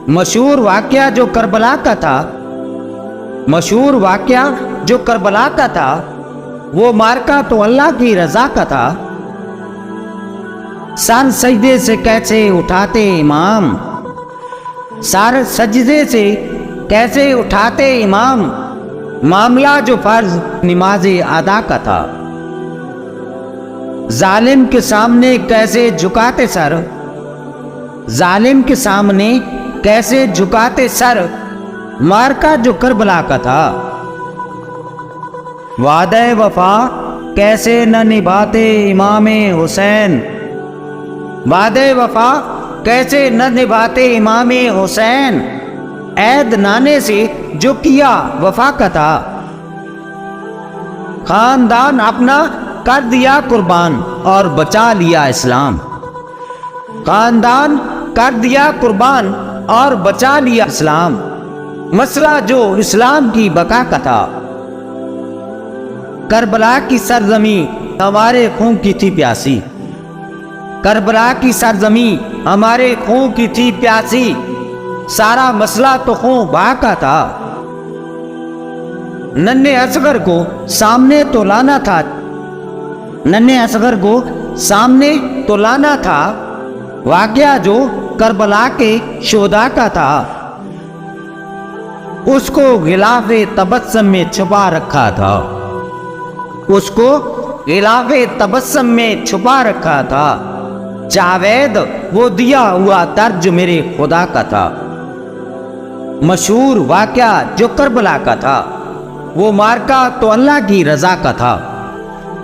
مشہور واقعہ جو کربلا کا تھا، مشہور واقعہ جو کربلا کا تھا، وہ مارکا تو اللہ کی رضا کا تھا۔ سر سجدے سے کیسے اٹھاتے امام، سر سجدے سے کیسے اٹھاتے امام، معاملہ جو فرض نماز ادا کا تھا۔ ظالم کے سامنے کیسے جھکاتے سر، ظالم کے سامنے کیسے جھکاتے سر، مارکا جو کربلا کا تھا۔ وعدہ وفا کیسے نہ نبھاتے امام حسین، وعدہ وفا کیسے نہ نبھاتے امام حسین، عید نانے سے جو کیا وفا کا تھا۔ خاندان اپنا کر دیا قربان اور بچا لیا اسلام، خاندان کر دیا قربان اور بچا لیا اسلام، مسئلہ جو اسلام کی بقا کا تھا۔ کربلا کی سرزمین ہمارے خون کی تھی پیاسی، کربلا کی سرزمین ہمارے خون کی تھی پیاسی، سارا مسئلہ تو خون بہا کا تھا۔ ننھے اصغر کو سامنے تو لانا تھا، ننھے اصغر کو سامنے تو لانا تھا، واقعہ جو کربلا کے شہداء کا تھا۔ اس کو غلاف تبسم میں چھپا رکھا تھا، اس کو غلاف تبسم میں چھپا رکھا تھا۔ جاوید وہ دیا ہوا درج میرے خدا کا تھا۔ مشہور واقعہ جو کربلا کا تھا، وہ مارکا تو اللہ کی رضا کا تھا۔